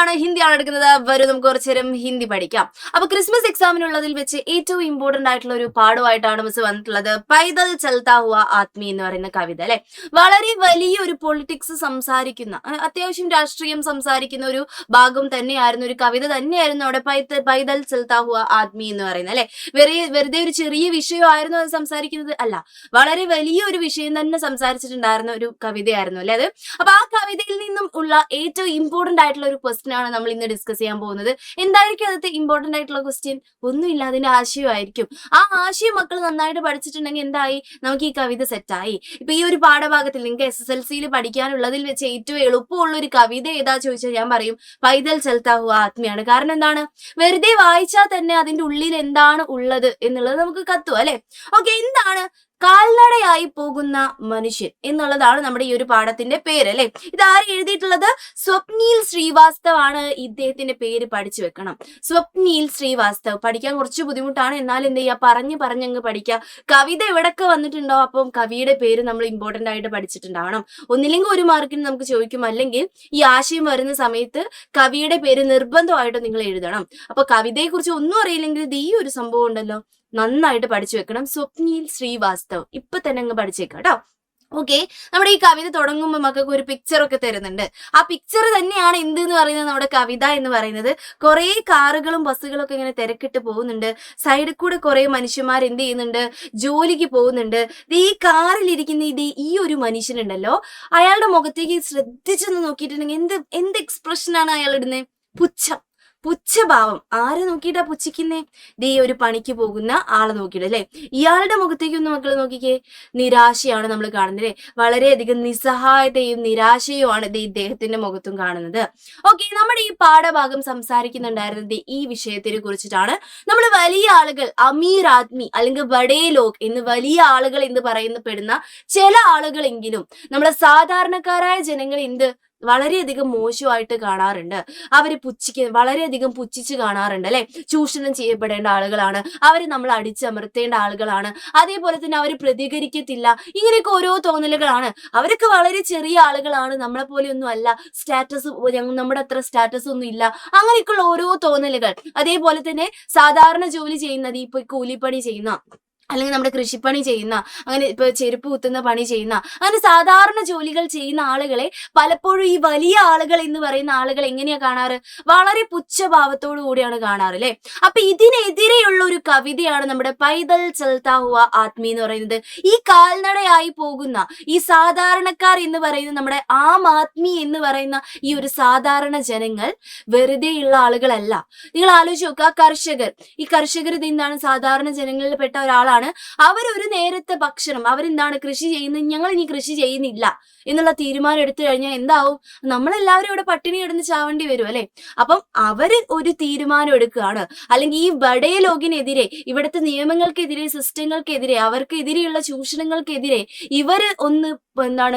ഇംഗ്ലീഷാണ് ഹിന്ദിയാണ് എടുക്കുന്നത്. വരും നമുക്ക് കുറച്ചു നേരം ഹിന്ദി പഠിക്കാം. അപ്പൊ ക്രിസ്മസ് എക്സാമിനുള്ളതിൽ വെച്ച് ഏറ്റവും ഇമ്പോർട്ടന്റ് ആയിട്ടുള്ള ഒരു പാഠമായിട്ടാണ് മിസ് വന്നിട്ടുള്ളത് പൈതൽ ചൽത്താ ഹുവ ആത്മി എന്ന് പറയുന്ന കവിത അല്ലെ. വളരെ വലിയൊരു പൊളിറ്റിക്സ് സംസാരിക്കുന്ന അത്യാവശ്യം രാഷ്ട്രീയം സംസാരിക്കുന്ന ഒരു ഭാഗം തന്നെയായിരുന്നു, ഒരു കവിത തന്നെയായിരുന്നു അവിടെ പൈതൽ ചൽത്താ ഹുവ ആത്മി എന്ന് പറയുന്നത് അല്ലെ. വെറുതെ ഒരു ചെറിയ വിഷയമായിരുന്നു അത് സംസാരിക്കുന്നത് അല്ല, വളരെ വലിയൊരു വിഷയം തന്നെ സംസാരിച്ചിട്ടുണ്ടായിരുന്ന ഒരു കവിതയായിരുന്നു അല്ലെ അത്. അപ്പൊ ആ കവിതയിൽ നിന്നും ഉള്ള ഏറ്റവും ഇമ്പോർട്ടന്റ് ആയിട്ടുള്ള ഒരു ക്വസ്റ്റ്യൻ ആണ് നമ്മൾ ഇന്ന് ഡിസ്കസ് ചെയ്യാൻ പോകുന്നത്. എന്തായിരിക്കും അതിന്റെ ഇമ്പോർട്ടന്റ് ആയിട്ടുള്ള ക്വസ്റ്റ്യൻ? ഒന്നുമില്ല, അതിന്റെ ആശയമായിരിക്കും. ആ ആശയം മക്കൾ നന്നായിട്ട് പഠിച്ചിട്ടുണ്ടെങ്കിൽ എന്തായി, നമുക്ക് ഈ കവിത സെറ്റായി. ഇപ്പൊ ഈ ഒരു പാഠഭാഗത്തിൽ നിങ്ങൾക്ക് SSLC പഠിക്കാനുള്ളതിൽ വെച്ച് ഏറ്റവും എളുപ്പമുള്ള ഒരു കവിത ഏതാ ചോദിച്ചാൽ ഞാൻ പറയും പൈതൽ ചൽത്താ ഹുവ ആത്മിയാണ്. കാരണം എന്താണ്, വെറുതെ വായിച്ചാൽ തന്നെ അതിന്റെ ഉള്ളിൽ എന്താണ് ഉള്ളത് എന്നുള്ളത് നമുക്ക് കത്തും അല്ലെ. ഓക്കെ, എന്താണ് കാൽനടയായി പോകുന്ന മനുഷ്യൻ എന്നുള്ളതാണ് നമ്മുടെ ഈ ഒരു പാഠത്തിന്റെ പേര് അല്ലെ. ഇതാര് എഴുതിയിട്ടുള്ളത്? സ്വപ്നീൽ ശ്രീവാസ്തവ് ആണ്. ഇദ്ദേഹത്തിന്റെ പേര് പഠിച്ചു വെക്കണം, സ്വപ്നീൽ ശ്രീവാസ്തവ്. പഠിക്കാൻ കുറച്ച് ബുദ്ധിമുട്ടാണ്, എന്നാൽ എന്ത് ചെയ്യുക, പറഞ്ഞങ്ങ് പഠിക്കുക. കവിത എവിടൊക്കെ വന്നിട്ടുണ്ടോ അപ്പം കവിയുടെ പേര് നമ്മൾ ഇമ്പോർട്ടന്റ് ആയിട്ട് പഠിച്ചിട്ടുണ്ടാവണം. ഒന്നില്ലെങ്കിൽ ഒരു മാർക്കിന് നമുക്ക് ചോദിക്കും, അല്ലെങ്കിൽ ഈ ആശയം വരുന്ന സമയത്ത് കവിയുടെ പേര് നിർബന്ധമായിട്ടും നിങ്ങൾ എഴുതണം. അപ്പൊ കവിതയെ കുറിച്ച് ഒന്നും അറിയില്ലെങ്കിൽ ഇത് ഈ ഒരു സംഭവം ഉണ്ടല്ലോ, നന്നായിട്ട് പഠിച്ചു വെക്കണം. സ്വപ്നീൽ ശ്രീവാസ്തവ് ഇപ്പൊ തന്നെ അങ്ങ് പഠിച്ചേക്കാം കേട്ടോ. ഓക്കെ, നമ്മുടെ ഈ കവിത തുടങ്ങുമ്പോൾ മക്കൾക്ക് ഒരു പിക്ചർ ഒക്കെ തരുന്നുണ്ട്. ആ പിക്ചർ തന്നെയാണ് എന്ത് എന്ന് പറയുന്നത്, നമ്മുടെ കവിത എന്ന് പറയുന്നത്. കുറെ കാറുകളും ബസ്സുകളും ഒക്കെ ഇങ്ങനെ തിരക്കിട്ട് പോകുന്നുണ്ട്. സൈഡിൽ കൂടെ കുറെ മനുഷ്യന്മാർ എന്ത് ചെയ്യുന്നുണ്ട്, ജോലിക്ക് പോകുന്നുണ്ട്. ഈ കാറിലിരിക്കുന്ന ഈ ഒരു മനുഷ്യനുണ്ടല്ലോ, അയാളുടെ മുഖത്തേക്ക് ശ്രദ്ധിച്ചൊന്ന് നോക്കിയിട്ടുണ്ടെങ്കിൽ എന്ത് എക്സ്പ്രഷനാണ് അയാൾ ഇടുന്നത്? പുച്ഛഭാവം. ആരെ നോക്കിയിട്ടാ പുച്ഛിക്കുന്നേ? ഈ ഒരു പണിക്ക് പോകുന്ന ആളെ നോക്കിയിട്ട് അല്ലെ. ഇയാളുടെ മുഖത്തേക്ക് ഒന്ന് മക്കൾ നോക്കിക്കേ, നിരാശയാണ് നമ്മൾ കാണുന്നത് അല്ലെ. വളരെയധികം നിസ്സഹായതയും നിരാശയുമാണ് ഇദ്ദേഹത്തിന്റെ മുഖത്തും കാണുന്നത്. ഓക്കെ, നമ്മുടെ ഈ പാഠഭാഗം സംസാരിക്കുന്നുണ്ടായിരുന്നത് ഈ വിഷയത്തിനെ കുറിച്ചിട്ടാണ്. നമ്മൾ വലിയ ആളുകൾ, അമീർ ആദ്മി അല്ലെങ്കിൽ ബഡേ ലോക് എന്ന് വലിയ ആളുകൾ എന്ന് പെടുന്ന ചില ആളുകളെങ്കിലും നമ്മളെ സാധാരണക്കാരായ ജനങ്ങൾ വളരെയധികം മോശമായിട്ട് കാണാറുണ്ട്. അവര് വളരെയധികം പുച്ഛിച്ച് കാണാറുണ്ട് അല്ലെ. ചൂഷണം ചെയ്യപ്പെടേണ്ട ആളുകളാണ് അവര്, നമ്മൾ അടിച്ചമർത്തേണ്ട ആളുകളാണ്. അതേപോലെ തന്നെ അവര് പ്രതികരിക്കത്തില്ല. ഇങ്ങനെയൊക്കെ ഓരോ തോന്നലുകളാണ്. അവരൊക്കെ വളരെ ചെറിയ ആളുകളാണ്, നമ്മളെ പോലെ ഒന്നും അല്ല, നമ്മുടെ അത്ര സ്റ്റാറ്റസ് ഒന്നും ഇല്ല. അങ്ങനെയൊക്കെയുള്ള ഓരോ തോന്നലുകൾ. അതേപോലെ തന്നെ സാധാരണ ജോലി ചെയ്യുന്നത്, ഇപ്പൊ കൂലിപ്പണി ചെയ്യുന്ന അല്ലെങ്കിൽ നമ്മുടെ കൃഷിപ്പണി ചെയ്യുന്ന, അങ്ങനെ ഇപ്പൊ ചെരുപ്പ് കുത്തുന്ന പണി ചെയ്യുന്ന, അങ്ങനെ സാധാരണ ജോലികൾ ചെയ്യുന്ന ആളുകളെ പലപ്പോഴും ഈ വലിയ ആളുകൾ എന്ന് പറയുന്ന ആളുകൾ എങ്ങനെയാ കാണാറ്? വളരെ പുച്ഛഭാവത്തോടു കൂടിയാണ് കാണാറ് അല്ലെ. അപ്പൊ ഇതിനെതിരെയുള്ള ഒരു കവിതയാണ് നമ്മുടെ പൈതൽ ചൽത്താ ഹുവ ആത്മി എന്ന് പറയുന്നത്. ഈ കാൽനടയായി പോകുന്ന ഈ സാധാരണക്കാർ എന്ന് പറയുന്ന നമ്മുടെ ആം ആദ്മി എന്ന് പറയുന്ന ഈ ഒരു സാധാരണ ജനങ്ങൾ വെറുതെയുള്ള ആളുകളല്ല. നിങ്ങൾ ആലോചിച്ച് നോക്കുക, കർഷകർ. ഈ കർഷകർ എന്താണ്, സാധാരണ ജനങ്ങളിൽ പെട്ട ഒരാളാണ്. അവരൊരു നേരത്തെ ഭക്ഷണം, അവരെന്താണ് കൃഷി ചെയ്യുന്നത്, ഞങ്ങൾ ഇനി കൃഷി ചെയ്യുന്നില്ല എന്നുള്ള തീരുമാനം എടുത്തു കഴിഞ്ഞാൽ എന്താവും? നമ്മളെല്ലാവരും ഇവിടെ പട്ടിണി കിടന്ന് ചാവേണ്ടി വരും അല്ലെ. അപ്പം അവര് ഒരു തീരുമാനം എടുക്കുകയാണ്. അല്ലെങ്കിൽ ഈ ബഡേ ലോകിനെതിരെ, ഇവിടുത്തെ നിയമങ്ങൾക്കെതിരെ, സിസ്റ്റങ്ങൾക്കെതിരെ, അവർക്കെതിരെയുള്ള ചൂഷണങ്ങൾക്കെതിരെ ഇവര് ഒന്ന്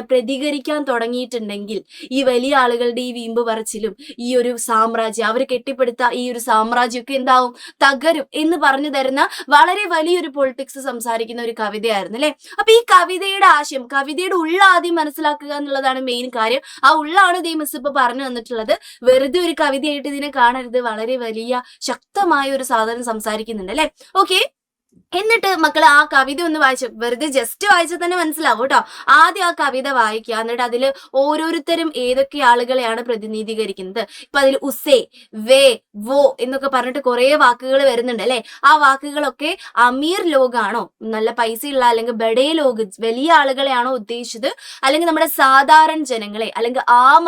പ്രതികരിക്കാൻ തുടങ്ങിയിട്ടുണ്ടെങ്കിൽ ഈ വലിയ ആളുകളുടെ ഈ വീമ്പ് പറച്ചിലും ഈ ഒരു സാമ്രാജ്യം, അവർ കെട്ടിപ്പടുത്ത ഈ ഒരു സാമ്രാജ്യമൊക്കെ എന്താവും? തകരും എന്ന് പറഞ്ഞു തരുന്ന വളരെ വലിയൊരു പൊളിറ്റിക്സ് സംസാരിക്കുന്ന ഒരു കവിതയായിരുന്നു അല്ലെ. അപ്പൊ ഈ കവിതയുടെ ആശയം, കവിതയുടെ ഉള്ള ആദ്യം മനസ്സിലാക്കുക എന്നുള്ളതാണ് മെയിൻ കാര്യം. ആ ഉള്ളാണ് മിസ് ഇപ്പൊ പറഞ്ഞു തന്നിട്ടുള്ളത്. വെറുതെ ഒരു കവിതയായിട്ട് ഇതിനെ കാണരുത്, വളരെ വലിയ ശക്തമായ ഒരു സാധനം സംസാരിക്കുന്നുണ്ട് അല്ലെ. ഓക്കെ, എന്നിട്ട് മക്കൾ ആ കവിത ഒന്ന് വായിച്ചു, വെറുതെ ജസ്റ്റ് വായിച്ചാൽ തന്നെ മനസ്സിലാവും കേട്ടോ. ആദ്യം ആ കവിത വായിക്കുക, എന്നിട്ട് അതിൽ ഓരോരുത്തരും ഏതൊക്കെ ആളുകളെയാണ് പ്രതിനിധീകരിക്കുന്നത്. ഇപ്പൊ അതിൽ ഉസേ, വേ, വോ എന്നൊക്കെ പറഞ്ഞിട്ട് കുറെ വാക്കുകൾ വരുന്നുണ്ട് അല്ലെ. ആ വാക്കുകളൊക്കെ അമീർ ലോകാണോ, നല്ല പൈസയുള്ള, അല്ലെങ്കിൽ ബഡേ ലോക് വലിയ ആളുകളെയാണോ ഉദ്ദേശിച്ചത്, അല്ലെങ്കിൽ നമ്മുടെ സാധാരണ ജനങ്ങളെ, അല്ലെങ്കിൽ ആം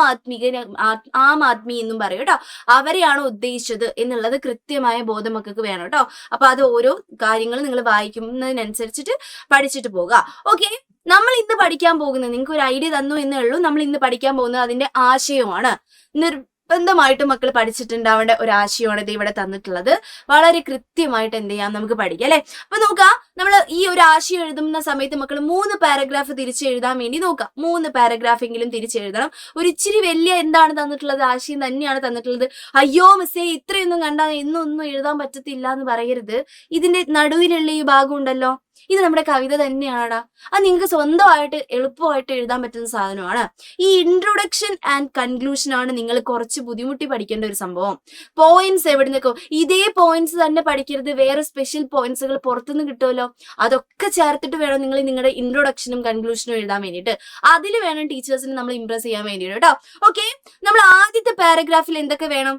ആദ്മി എന്നും പറയും കേട്ടോ, അവരെയാണോ ഉദ്ദേശിച്ചത് എന്നുള്ളത് കൃത്യമായ ബോധം മക്കൾക്ക് വേണം കേട്ടോ. അപ്പൊ അത് ഓരോ കാര്യങ്ങൾ നിങ്ങൾ വായിക്കുന്നതിനനുസരിച്ചിട്ട് പഠിച്ചിട്ട് പോകുക. ഓക്കെ, നമ്മൾ ഇന്ന് പഠിക്കാൻ പോകുന്നത്, നിങ്ങൾക്ക് ഒരു ഐഡിയ തന്നു എന്നേ ഉള്ളൂ, നമ്മൾ ഇന്ന് പഠിക്കാൻ പോകുന്നത് അതിന്റെ ആശയമാണ്. നിർബന്ധമായിട്ടും മക്കൾ പഠിച്ചിട്ടുണ്ടാവേണ്ട ഒരു ആശയമാണ് ഇത് ഇവിടെ തന്നിട്ടുള്ളത്. വളരെ കൃത്യമായിട്ട് എന്ത് ചെയ്യാം, നമുക്ക് പഠിക്കാം അല്ലെ. അപ്പൊ നോക്കാം, നമ്മൾ ഈ ഒരു ആശയം എഴുതുന്ന സമയത്ത് മക്കൾ 3 പാരഗ്രാഫ് തിരിച്ചെഴുതാൻ വേണ്ടി നോക്കാം. 3 പാരഗ്രാഫ് എങ്കിലും തിരിച്ചെഴുതണം. ഒരു ഇച്ചിരി വലിയ എന്താണ് തന്നിട്ടുള്ളത്, ആശയം തന്നെയാണ് തന്നിട്ടുള്ളത്. അയ്യോ മിസ്സേ, ഇത്രയൊന്നും കണ്ടാൽ ഒന്നും എഴുതാൻ പറ്റത്തില്ല എന്ന് പറയരുത്. ഇതിന്റെ നടുവിലുള്ള ഈ ഭാഗം ഉണ്ടല്ലോ, ഇത് നമ്മുടെ കവിത തന്നെയാണടാ. അത് നിങ്ങൾക്ക് സ്വന്തമായിട്ട് എളുപ്പമായിട്ട് എഴുതാൻ പറ്റുന്ന സാധനമാണ്. ഈ ഇൻട്രൊഡക്ഷൻ ആൻഡ് കൺക്ലൂഷൻ ആണ് നിങ്ങൾ കുറച്ച് ബുദ്ധിമുട്ടി പഠിക്കേണ്ട ഒരു സംഭവം. പോയിന്റ്സ് എവിടെ നിന്നൊക്കെ ഇതേ പോയിന്റ്സ് തന്നെ പഠിക്കരുത്, വേറെ സ്പെഷ്യൽ പോയിന്റ്സുകൾ പുറത്തുനിന്ന് കിട്ടുമല്ലോ, അതൊക്കെ ചേർത്തിട്ട് വേണം നിങ്ങൾ നിങ്ങളുടെ ഇൻട്രൊഡക്ഷനും കൺക്ലൂഷനും എഴുതാൻ വേണ്ടിയിട്ട്. അതിൽ വേണം ടീച്ചേഴ്സിനെ നമ്മൾ ഇംപ്രസ് ചെയ്യാൻ വേണ്ടിയിട്ട് കേട്ടോ. ഓക്കെ, നമ്മൾ ആദ്യത്തെ പാരഗ്രാഫിൽ എന്തൊക്കെ വേണം?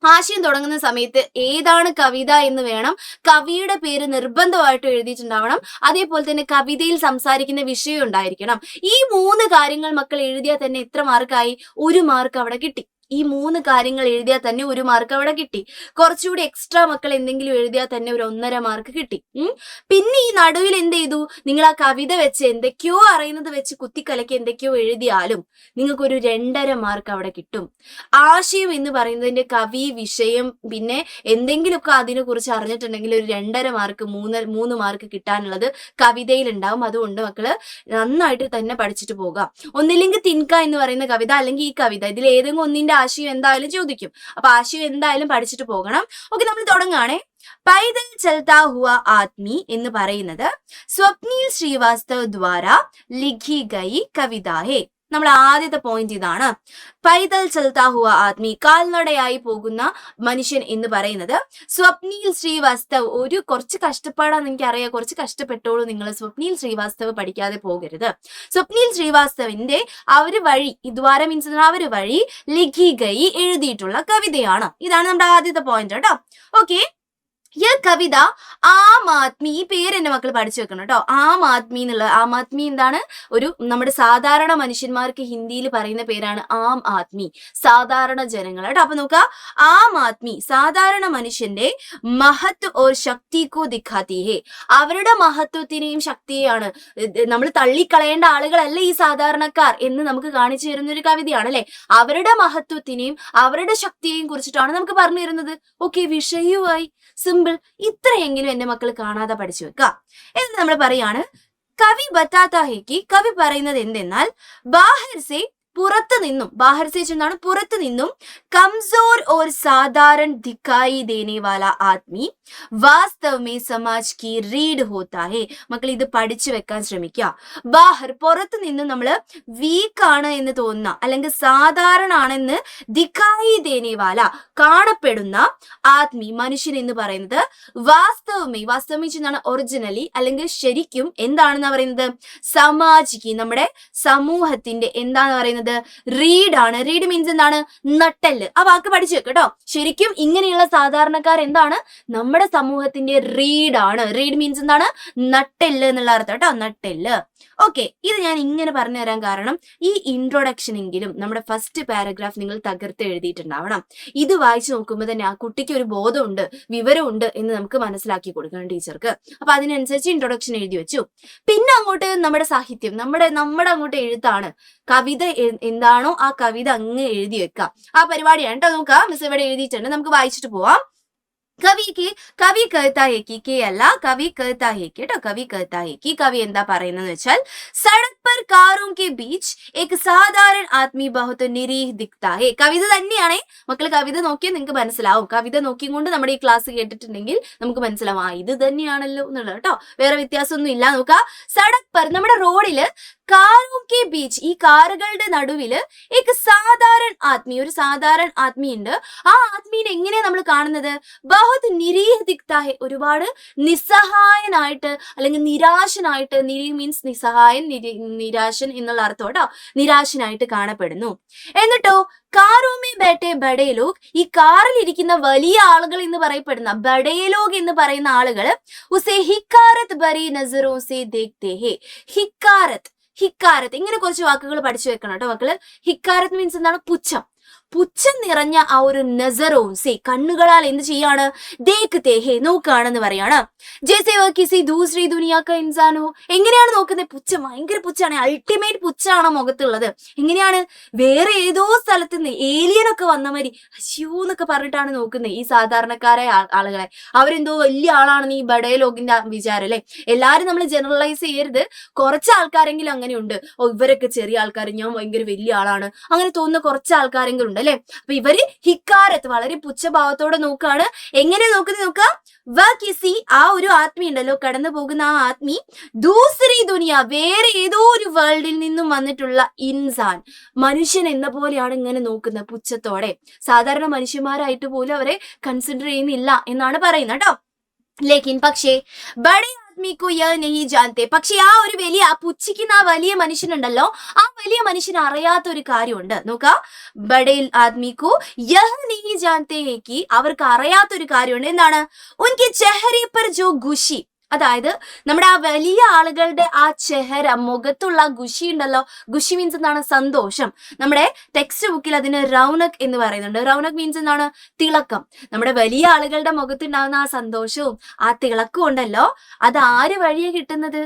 ആശയം തുടങ്ങുന്ന സമയത്ത് ഏതാണ് കവിത എന്ന് വേണം, കവിയുടെ പേര് നിർബന്ധമായിട്ട് എഴുതിയിട്ടുണ്ടാവണം, അതേപോലെ തന്നെ കവിതയിൽ സംസാരിക്കുന്ന വിഷയം ഉണ്ടായിരിക്കണം. ഈ 3 കാര്യങ്ങൾ മക്കൾ എഴുതിയാൽ തന്നെ എത്ര മാർക്കായി? 1 മാർക്ക് അവിടെ കിട്ടി. ഈ 3 കാര്യങ്ങൾ എഴുതിയാൽ തന്നെ 1 മാർക്ക് അവിടെ കിട്ടി. കുറച്ചുകൂടി എക്സ്ട്രാ മക്കൾ എന്തെങ്കിലും എഴുതിയാൽ തന്നെ ഒരു 1.5 മാർക്ക് കിട്ടി. പിന്നെ ഈ നടുവിൽ എന്ത് ചെയ്തു? നിങ്ങൾ ആ കവിത വെച്ച് എന്തൊക്കെയോ അറിയുന്നത് വെച്ച് കുത്തിക്കലക്കി എന്തൊക്കെയോ എഴുതിയാലും നിങ്ങൾക്കൊരു 2.5 മാർക്ക് അവിടെ കിട്ടും. ആശയം എന്ന് പറയുന്നതിന്റെ കവി, വിഷയം, പിന്നെ എന്തെങ്കിലുമൊക്കെ അതിനെ കുറിച്ച് അറിഞ്ഞിട്ടുണ്ടെങ്കിൽ ഒരു 2.5 മാർക്ക് 3 മാർക്ക് കിട്ടാനുള്ളത് കവിതയിൽ ഉണ്ടാവും. അതുകൊണ്ട് മക്കള് നന്നായിട്ട് തന്നെ പഠിച്ചിട്ട് പോകാം. ഒന്നില്ലെങ്കിൽ തിൻക എന്ന് പറയുന്ന കവിത, അല്ലെങ്കിൽ ഈ കവിത, ഇതിൽ ഏതെങ്കിലും ഒന്നിന്റെ ആശയം എന്തായാലും ചോദിക്കും. അപ്പൊ ആശയം എന്തായാലും പഠിച്ചിട്ട് പോകണം. ഓക്കെ, നമ്മൾ തുടങ്ങുകയാണേ. പൈതൽ ചൽത്താ ഹുവ ആദ്മി എന്ന് പറയുന്നത് സ്വപ്നിൽ ശ്രീവാസ്തവ് ദ്വാര ലിഖി ഗയി കവിത ഹേ. നമ്മൾ ആദ്യത്തെ പോയിന്റ് ഇതാണ്. പൈതൽ ചൽത്താ ഹുവ ആദ്മി, കാൽനടയായി പോകുന്ന മനുഷ്യൻ എന്ന് പറയുന്നത് സ്വപ്നിൽ ശ്രീവാസ്തവ്. ഒരു കുറച്ച് കഷ്ടപ്പാടാന്ന് എനിക്കറിയാം, കുറച്ച് കഷ്ടപ്പെട്ടോളൂ നിങ്ങൾ. സ്വപ്നിൽ ശ്രീവാസ്തവ് പഠിക്കാതെ പോകരുത്. സ്വപ്നിൽ ശ്രീവാസ്തവിന്റെ അവര് വഴി, ദ്വാര മീൻസ് അവര് വഴി, ലിഖി ഗയി എഴുതിയിട്ടുള്ള കവിതയാണ്. ഇതാണ് നമ്മുടെ ആദ്യത്തെ പോയിന്റ് കേട്ടോ. ഓക്കെ, ഈ കവിത ആം ആദ്മി, ഈ പേര് എന്റെ മക്കൾ പഠിച്ചു വെക്കണം കേട്ടോ. ആം ആദ്മി എന്നുള്ള, ആം ആദ്മി എന്താണ്? ഒരു നമ്മുടെ സാധാരണ മനുഷ്യന്മാർക്ക് ഹിന്ദിയിൽ പറയുന്ന പേരാണ് ആം ആദ്മി, സാധാരണ ജനങ്ങൾ കേട്ടോ. അപ്പൊ നോക്കുക, ആം ആദ്മി സാധാരണ മനുഷ്യന്റെ മഹത്വ ഓർ ശക്തി കോ ദിഖാത്തി ഹേ. അവരുടെ മഹത്വത്തിനെയും ശക്തിയെയാണ്, നമ്മൾ തള്ളിക്കളയേണ്ട ആളുകളല്ല ഈ സാധാരണക്കാർ എന്ന് നമുക്ക് കാണിച്ചു തരുന്ന ഒരു കവിതയാണ് അല്ലെ. അവരുടെ മഹത്വത്തിനെയും അവരുടെ ശക്തിയെയും കുറിച്ചിട്ടാണ് നമുക്ക് പറഞ്ഞു തരുന്നത്. ഓക്കെ, വിഷയവുമായി സിമ്പിൾ. ഇത്രയെങ്കിലും എന്റെ മക്കൾ കാണാതെ പഠിച്ചു വെക്കുക. എന്ന് നമ്മൾ പറയാണ്, കവി ബത്താത്ത ഹേക്ക്, കവി പറയുന്നത് എന്തെന്നാൽ ബാഹർ സെ, പുറത്തു നിന്നും, ബാഹർ സെ എന്നാണ് പുറത്തു നിന്നും, കംസോർ ഓർ സാധാരണ ദിക്കായി ദേനെ വാല ആദ്മി വാസ്തവ് മേ സമാജ് കി റീഡ് ഹോത്താ ഹേ. മക്കൾ ഇത് പഠിച്ചു വെക്കാൻ ശ്രമിക്കുക. ബാഹർ പുറത്തു നിന്നും നമ്മൾ വീക്കാണ് എന്ന് തോന്നുന്ന, അല്ലെങ്കിൽ സാധാരണ ആണെന്ന്, ദിക്കായി ദേനെ വാല കാണപ്പെടുന്ന, ആദ്മി മനുഷ്യൻ എന്ന് പറയുന്നത്, വാസ്തവമേ, വാസ്തവമേ എന്നാണ് ഒറിജിനലി അല്ലെങ്കിൽ ശരിക്കും എന്താണെന്ന് പറയുന്നത്, സമാജിക്ക് നമ്മുടെ സമൂഹത്തിന്റെ എന്താന്ന് പറയുന്നത്, റീഡ് ആണ്. റീഡ് മീൻസ് എന്താണ്? നട്ടെല്ല്. ആ വാക്ക് പഠിച്ചു വെക്ക് കേട്ടോ. ശരിക്കും ഇങ്ങനെയുള്ള സാധാരണക്കാർ എന്താണ്? നമ്മുടെ സമൂഹത്തിന്റെ റീഡ് ആണ്. റീഡ് മീൻസ് എന്താണ്? നട്ടെല്ല് എന്നുള്ള അർത്ഥം കേട്ടോ, നട്ടെല്ല്. ഓക്കെ, ഇത് ഞാൻ ഇങ്ങനെ പറഞ്ഞു തരാൻ കാരണം ഈ ഇൻട്രൊഡക്ഷൻ എങ്കിലും നമ്മുടെ ഫസ്റ്റ് പാരഗ്രാഫ് നിങ്ങൾ തകർത്ത് എഴുതിയിട്ടുണ്ടാവണം. ഇത് വായിച്ചു നോക്കുമ്പോൾ തന്നെ ആ കുട്ടിക്ക് ഒരു ബോധമുണ്ട്, വിവരമുണ്ട് എന്ന് നമുക്ക് മനസ്സിലാക്കി കൊടുക്കണം ടീച്ചർക്ക്. അപ്പൊ അതിനനുസരിച്ച് ഇൻട്രൊഡക്ഷൻ എഴുതി വെച്ചു. പിന്നെ അങ്ങോട്ട് നമ്മുടെ സാഹിത്യം, നമ്മുടെ അങ്ങോട്ട് എഴുത്താണ്. കവിത എന്താണോ ആ കവിത അങ്ങ് എഴുതി വെക്കാം. ആ പരിപാടിയാണ് കേട്ടോ. നോക്കാം, മിസ് ഇവിടെ എഴുതിയിട്ടുണ്ട്, നമുക്ക് വായിച്ചിട്ട് പോവാം. കവി कहता है कि के अल्लाह कवി कहता है കേട്ടോ. കവി कहता है कि, കവി എന്താ പറയുന്നതെന്ന് വെച്ചാൽ, സड़क पर कारों के बीच एक साधारण आदमी बहुत निरीह दिखता है. കവിത തന്നെയാണേ മക്കൾ. കവിത നോക്കിയാൽ നിങ്ങൾക്ക് മനസ്സിലാവും. കവിത നോക്കിക്കൊണ്ട് നമ്മുടെ ഈ ക്ലാസ് കേട്ടിട്ടുണ്ടെങ്കിൽ നമുക്ക് മനസ്സിലാവും, ആ ഇത് തന്നെയാണല്ലോ എന്നുള്ളത് കേട്ടോ. വേറെ വ്യത്യാസമൊന്നും ഇല്ല. നോക്കുക, സड़क पर നമ്മുടെ റോഡില്, കാറും കെ ബീച്ച് ഈ കാറുകളുടെ നടുവില്, एक സാധാരണ ആദ്മി ഒരു സാധാരണ ആദ്മി ഉണ്ട്. ആ ആദ്മീനെ എങ്ങനെയാ നമ്മൾ കാണുന്നത്? ബഹുത് നിരീഹ് ദിഖ്താ ഹെ ഒരുപാട് നിസ്സഹായനായിട്ട് അല്ലെങ്കിൽ നിരാശനായിട്ട്. നിരീഹ് മീൻസ് നിസ്സഹായൻ, നിരാശൻ എന്നുള്ള അർത്ഥം കേട്ടോ. നിരാശനായിട്ട് കാണപ്പെടുന്നു. എന്നിട്ടോ കാറോമേ ബേട്ടെ ബഡേ ലോഗ് ഈ കാറിൽ ഇരിക്കുന്ന വലിയ ആളുകൾ എന്ന് പറയപ്പെടുന്ന ബഡേ ലോഗ് എന്ന് പറയുന്ന ആളുകൾ ഉസേ ഹിക്കാരത്ത് ബറി നസറോ സേ ദേഖ്തേ ഹേ. ഹിക്കാരത്ത് ഇങ്ങനെ കുറച്ച് വാക്കുകൾ പഠിച്ചു വെക്കണം കേട്ടോ മക്കള്. ഹിക്കാരത്ത് മീൻസ് എന്താണ്? പുച്ഛം. പുച്ഛം നിറഞ്ഞ ആ ഒരു നസറോ സേ കണ്ണുകളാൽ എന്ത് ചെയ്യാണ്? ദേഖ്തേ ഹേ നോക്കുകയാണെന്ന് പറയാണ്. ജैसे वह किसी दूसरी दुनिया का इंसान हो. എങ്ങനെയാണ് നോക്കുന്നത്? പുച്ഛം, ഭയങ്കര പുച്ഛാണ്, അൾട്ടിമേറ്റ് പുച്ഛാണ് മുഖത്തുള്ളത്. എങ്ങനെയാണ്? വേറെ ഏതോ സ്ഥലത്ത് നിന്ന് ഏലിയനൊക്കെ വന്ന മാതിരി അശ്യോ എന്നൊക്കെ പറഞ്ഞിട്ടാണ് നോക്കുന്നത് ഈ സാധാരണക്കാരായ ആളുകളെ. അവരെന്തോ വലിയ ആളാണെന്ന് ഈ ബഡേ ലോകിന്റെ വിചാരം അല്ലെ. എല്ലാരും നമ്മൾ ജനറലൈസ് ചെയ്യരുത്. കുറച്ച് ആൾക്കാരെങ്കിലും അങ്ങനെയുണ്ട്, ഓ ഇവരൊക്കെ ചെറിയ ആൾക്കാർ, ഞാൻ ഭയങ്കര വലിയ ആളാണ്, അങ്ങനെ തോന്നുന്ന കുറച്ച് ആൾക്കാരെങ്കിലും ഉണ്ട് അല്ലെ. അപ്പൊ ഇവര് ഹിക്കാരത്ത് വളരെ പുച്ഛഭാവത്തോടെ നോക്കാണ്. എങ്ങനെ നോക്കാം, വ കിസി ആ ഒരു ആത്മി ഉണ്ടല്ലോ, കടന്നു പോകുന്ന ആ ആത്മി, ദൂസരി ദുനിയ വേറെ ഏതോ ഒരു വേൾഡിൽ നിന്നും വന്നിട്ടുള്ള ഇൻസാൻ മനുഷ്യൻ എന്ന പോലെയാണ് ഇങ്ങനെ നോക്കുന്നത് പുച്ഛത്തോടെ. സാധാരണ മനുഷ്യന്മാരായിട്ട് പോലും അവരെ കൺസിഡർ ചെയ്യുന്നില്ല എന്നാണ് പറയുന്നത് കേട്ടോ. ലേക്കിൻ പക്ഷേ ബഡേ ആദ്മിക്കു യഹ് നഹീ ജാൻതെ, പക്ഷെ ആ ഒരു വലിയ പുച്ഛിക്കുന്ന ആ വലിയ മനുഷ്യനുണ്ടല്ലോ, ആ വലിയ മനുഷ്യന് അറിയാത്ത ഒരു കാര്യമുണ്ട്. നോക്കാം, ബഡേ ആദ്മിക്കു യഹ് നഹീ ജാൻതെ ഹേ കി, അവർക്ക് അറിയാത്ത ഒരു കാര്യമുണ്ട്. എന്താണ്? ഉൻകെ ചെഹരെ പർ ജോ ഖുഷി, അതായത് നമ്മുടെ ആ വലിയ ആളുകളുടെ ആ ചെഹര, മുഖത്തുള്ള ഖുഷി ഉണ്ടല്ലോ, ഖുഷി മീൻസ് എന്താണ്? സന്തോഷം. നമ്മുടെ ടെക്സ്റ്റ് ബുക്കിൽ അതിന് റൗനക് എന്ന് പറയുന്നുണ്ട്. റൗനക് മീൻസ് എന്താണ്? തിളക്കം. നമ്മുടെ വലിയ ആളുകളുടെ മുഖത്തുണ്ടാകുന്ന ആ സന്തോഷവും ആ തിളക്കവും ഉണ്ടല്ലോ, അത് ആര് വഴിയെ കിട്ടുന്നത്?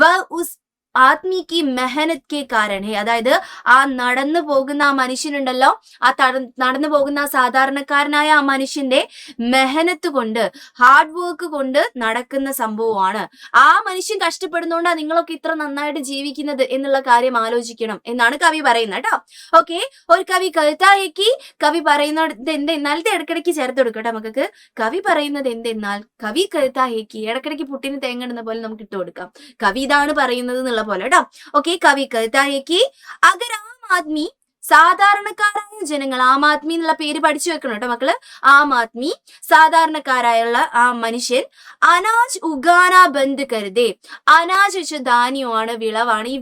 വ ഉസ് ആത്മീ കി മെഹനത് കെ കാരണേ, അതായത് ആ നടന്നു പോകുന്ന ആ മനുഷ്യനുണ്ടല്ലോ, ആ നടന്നു പോകുന്ന ആ സാധാരണക്കാരനായ ആ മനുഷ്യന്റെ മെഹനത്ത് കൊണ്ട്, ഹാർഡ് വർക്ക് കൊണ്ട് നടക്കുന്ന സംഭവമാണ്. ആ മനുഷ്യൻ കഷ്ടപ്പെടുന്നോണ്ടാ നിങ്ങളൊക്കെ ഇത്ര നന്നായിട്ട് ജീവിക്കുന്നത് എന്നുള്ള കാര്യം ആലോചിക്കണം എന്നാണ് കവി പറയുന്നത് കേട്ടോ. ഓക്കെ, ഒരു കവി കവിതായേക്ക് കവി പറയുന്നത് എന്തെന്നാൽ, ഇത് ഇടക്കിടയ്ക്ക് ചേർത്ത് കൊടുക്കട്ടെ നമുക്ക്. കവി പറയുന്നത് എന്തെന്നാൽ, കവി കവിതായേക്ക് ഇടക്കിടയ്ക്ക് പുട്ടിന് തേങ്ങ പോലെ നമുക്ക് ഇട്ട് കൊടുക്കാം. കവി ഇതാണ് പറയുന്നത് എന്നുള്ള പോലെ കേട്ടോ. ഓക്കെ, കവി കവിതായേക്ക് അഗർ ആം ആദ്മി, സാധാരണക്കാരായ ജനങ്ങൾ, ആം ആദ്മി എന്നുള്ള പേര് പഠിച്ചു വെക്കണം കേട്ടോ മക്കള്. ആം ആദ്മി സാധാരണക്കാരായുള്ള ആ മനുഷ്യൻ അനാജ് ഉഗാന ബന്ദ് കരുതേ, അനാജ് വെച്ച ധാന്യമാണ്, വിളവാണ്. ഈ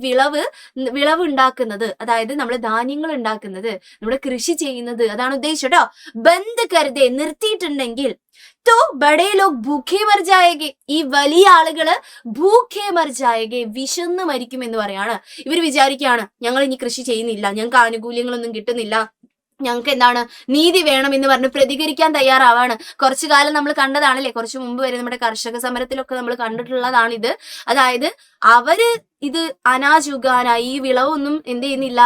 വിളവ് ഉണ്ടാക്കുന്നത്, അതായത് നമ്മൾ ധാന്യങ്ങൾ ഉണ്ടാക്കുന്നത്, നമ്മുടെ കൃഷി ചെയ്യുന്നത്, അതാണ് ഉദ്ദേശിച്ചത് കേട്ടോ. ബന്ദ് കരുതേ, നിർത്തിയിട്ടുണ്ടെങ്കിൽ, तो बड़े लोग भूखे मर जाएंगे, ഈ വലിയ ആളുകള് ഭൂഖേ മർ ജായേഗെ, വിശന്ന് മരിക്കും എന്ന് പറയാണ്. ഇവർ വിചാരിക്കുകയാണ്, ഞങ്ങൾ ഇനി കൃഷി ചെയ്യുന്നില്ല, ഞങ്ങൾക്ക് ആനുകൂല്യങ്ങളൊന്നും കിട്ടുന്നില്ല, ഞങ്ങൾക്ക് എന്താണ് നീതി വേണം എന്ന് പറഞ്ഞ് പ്രതികരിക്കാൻ തയ്യാറാവാണ്. കുറച്ചു കാലം നമ്മൾ കണ്ടതാണല്ലേ, കുറച്ചു മുമ്പ് വരെ നമ്മുടെ കർഷക സമരത്തിലൊക്കെ നമ്മൾ കണ്ടിട്ടുള്ളതാണിത്. അതായത് അവര് ഇത് അനാജുഗാന, ഈ വിളവൊന്നും എന്ത് ചെയ്യുന്നില്ല,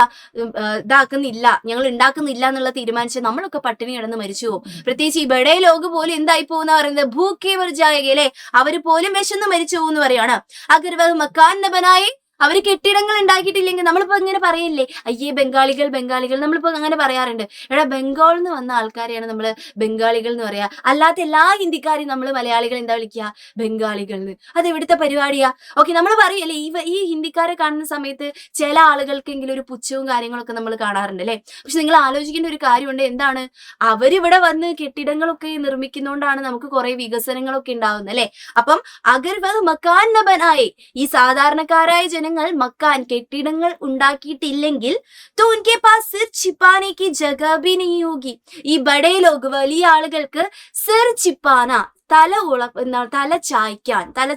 ഇതാക്കുന്നില്ല, ഞങ്ങൾ ഉണ്ടാക്കുന്നില്ല എന്നുള്ള തീരുമാനിച്ച് നമ്മളൊക്കെ പട്ടിണി കിടന്ന് മരിച്ചു പോകും. പ്രത്യേകിച്ച് ഈ ബഡേ ലോക് പോലും എന്തായി പോകുന്ന പറയുന്നത്, ഭൂഖേ മർ ജായേഗെ അല്ലെ, അവര് പോലും വിശന്ന് മരിച്ചു പോകുന്ന പറയാണ്. അഗർ വഹ് മക്കാൻ ന ബനായെ, അവര് കെട്ടിടങ്ങൾ ഉണ്ടാക്കിയിട്ടില്ലെങ്കിൽ, നമ്മളിപ്പോ ഇങ്ങനെ പറയില്ലേ, അയ്യേ ബംഗാളികൾ നമ്മളിപ്പോ അങ്ങനെ പറയാറുണ്ട്. എടാ, ബംഗാളിൽ നിന്ന് വന്ന ആൾക്കാരെയാണ് നമ്മൾ ബംഗാളികൾ എന്ന് പറയാ, അല്ലാത്ത എല്ലാ ഹിന്ദിക്കാരെയും നമ്മൾ മലയാളികൾ എന്താ വിളിക്കുക? ബംഗാളികൾ എന്ന്. അത് എവിടുത്തെ പരിപാടിയാ? ഓക്കെ, നമ്മൾ പറയല്ലേ, ഈ ഹിന്ദിക്കാരെ കാണുന്ന സമയത്ത് ചില ആളുകൾക്കെങ്കിലും ഒരു പുച്ഛവും കാര്യങ്ങളൊക്കെ നമ്മൾ കാണാറുണ്ട് അല്ലെ. പക്ഷെ നിങ്ങൾ ആലോചിക്കേണ്ട ഒരു കാര്യമുണ്ട്, എന്താണ്? അവരിവിടെ വന്ന് കെട്ടിടങ്ങളൊക്കെ നിർമ്മിക്കുന്നോണ്ടാണ് നമുക്ക് കുറെ വികസനങ്ങളൊക്കെ ഉണ്ടാവുന്നത് അല്ലെ. അപ്പം അഗർ വഹ് മക്കാൻ ന ബനായെ, ഈ സാധാരണക്കാരായ ജനങ്ങൾ മക്കാൻ, കെട്ടിടങ്ങൾ ഉണ്ടാക്കിയിട്ടില്ലെങ്കിൽ, तो उनके पास सिर छिपाने की जगह भी नहीं होगी, ഈ ബഡേ ലോക് വലിയ ആളുകൾക്ക് സിർ ചിപ്പാന, തല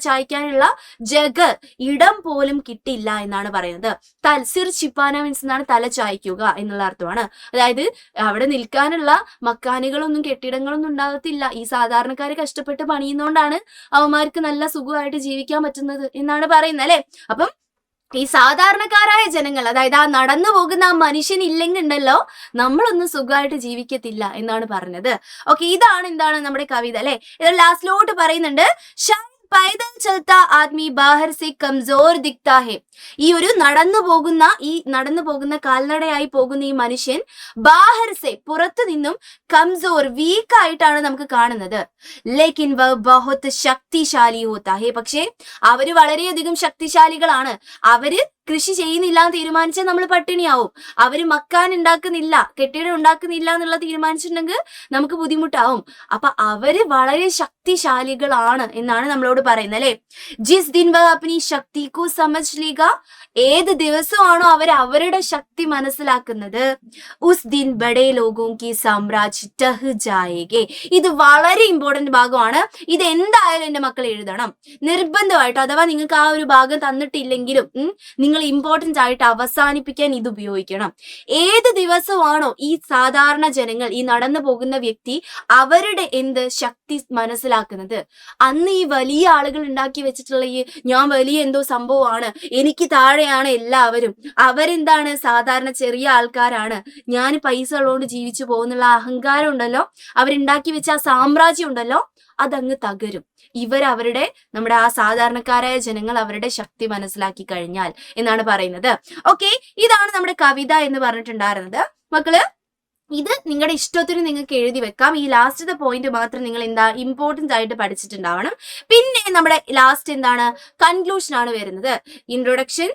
ചായ്ക്കാനുള്ള ജഗ, ഇടം പോലും കിട്ടില്ല എന്നാണ് പറയുന്നത്. സിർ ചിപ്പാന മീൻസ് എന്താണ്? തല ചായ്ക്കുക എന്നുള്ള അർത്ഥമാണ്. അതായത് അവിടെ നിൽക്കാനുള്ള മക്കാനുകളൊന്നും കെട്ടിടങ്ങളൊന്നും ഉണ്ടാകത്തില്ല. ഈ സാധാരണക്കാര് കഷ്ടപ്പെട്ട് പണിയുന്നോണ്ടാണ് അവന്മാർക്ക് നല്ല സുഖമായിട്ട് ജീവിക്കാൻ പറ്റുന്നത് എന്നാണ് പറയുന്നത് അല്ലെ. അപ്പം ഈ സാധാരണക്കാരായ ജനങ്ങൾ, അതായത് ആ നടന്നു പോകുന്ന ആ മനുഷ്യൻ ഇല്ലെങ്കിൽ ഉണ്ടല്ലോ, നമ്മളൊന്നും സുഖമായിട്ട് ജീവിക്കത്തില്ല എന്നാണ് പറഞ്ഞത്. ഓക്കെ, ഇതാണ് എന്താണ് നമ്മുടെ കവിത അല്ലെ. ഇത് ലാസ്റ്റിലോട്ട് പറയുന്നുണ്ട്, പൈദൽ ചൽത്താ ആദ്മി ബാഹർ സെ കംസോർ ദിഖ്താ ഹെ, ഈ ഒരു നടന്നു പോകുന്ന കാൽനടയായി പോകുന്ന ഈ മനുഷ്യൻ ബാഹർ സെ, പുറത്തു നിന്നും, കംസോർ, വീക്കായിട്ടാണ് നമുക്ക് കാണുന്നത്. ലേക്കിൻ വ ബഹുത് ശക്തിശാലി ഹോത്താ ഹെ, പക്ഷേ അവര് വളരെയധികം ശക്തിശാലികളാണ്. അവര് കൃഷി ചെയ്യുന്നില്ല എന്ന് തീരുമാനിച്ചാൽ നമ്മൾ പട്ടിണിയാവും. അവര് മക്കാൻ ഉണ്ടാക്കുന്നില്ല, കെട്ടിടം ഉണ്ടാക്കുന്നില്ല എന്നുള്ള തീരുമാനിച്ചിട്ടുണ്ടെങ്കിൽ നമുക്ക് ബുദ്ധിമുട്ടാവും. അപ്പൊ അവര് വളരെ ശക്തിശാലികളാണ് എന്നാണ് നമ്മളോട് പറയുന്നത് അല്ലെ. ജിസ് ദിൻ വ അപ്നി ശക്തി കോ സമജ് ലീഗ, ഏത് ദിവസമാണോ അവർ അവരുടെ ശക്തി മനസ്സിലാക്കുന്നത്, ഉസ് ദിൻ ബഡേ ലോഗോं की സാമ്രാജ്യ ടഹ് ജായേഗെ. ഇത് വളരെ ഇമ്പോർട്ടന്റ് ഭാഗമാണ്. ഇത് എന്തായാലും എന്റെ മക്കൾ എഴുതണം നിർബന്ധമായിട്ട്. അഥവാ നിങ്ങൾക്ക് ആ ഒരു ഭാഗം തന്നിട്ടില്ലെങ്കിലും നിങ്ങൾ ഇമ്പോർട്ടന്റ് ആയിട്ട് അവസാനിപ്പിക്കാൻ ഇത് ഉപയോഗിക്കണം. ഏത് ദിവസമാണോ ഈ സാധാരണ ജനങ്ങൾ, ഈ നടന്നു പോകുന്ന വ്യക്തി അവരുടെ ശക്തി മനസ്സിലാക്കുന്നത്, അന്ന് ഈ വലിയ ആളുകൾ ഉണ്ടാക്കി വെച്ചിട്ടുള്ള ഈ ഞാൻ വലിയ എന്തോ സംഭവമാണ്, എനിക്ക് താഴെയാണ് എല്ലാവരും, അവരെന്താണ് സാധാരണ ചെറിയ ആൾക്കാരാണ്, ഞാൻ പൈസ ഉള്ളതുകൊണ്ട് ജീവിച്ചു പോകുന്നുള്ള അഹങ്കാരം ഉണ്ടല്ലോ, അവരുണ്ടാക്കി വെച്ച ആ സാമ്രാജ്യം ഉണ്ടല്ലോ, അതങ്ങ് തകരും. അവരുടെ നമ്മുടെ ആ സാധാരണക്കാരായ ജനങ്ങൾ അവരുടെ ശക്തി മനസ്സിലാക്കി കഴിഞ്ഞാൽ എന്നാണ് പറയുന്നത്. ഓക്കെ, ഇതാണ് നമ്മുടെ കവിത എന്ന് പറഞ്ഞിട്ടുണ്ടായിരുന്നത് മക്കള്. ഇത് നിങ്ങളുടെ ഇഷ്ടത്തിന് നിങ്ങൾക്ക് എഴുതി വെക്കാം. ഈ ലാസ്റ്റത്തെ പോയിന്റ് മാത്രം നിങ്ങൾ എന്താ ഇമ്പോർട്ടൻസ് ആയിട്ട് പഠിച്ചിട്ടുണ്ടാവണം. പിന്നെ നമ്മുടെ ലാസ്റ്റ് എന്താണ്, കൺക്ലൂഷൻ ആണ് വരുന്നത്. ഇൻട്രൊഡക്ഷൻ,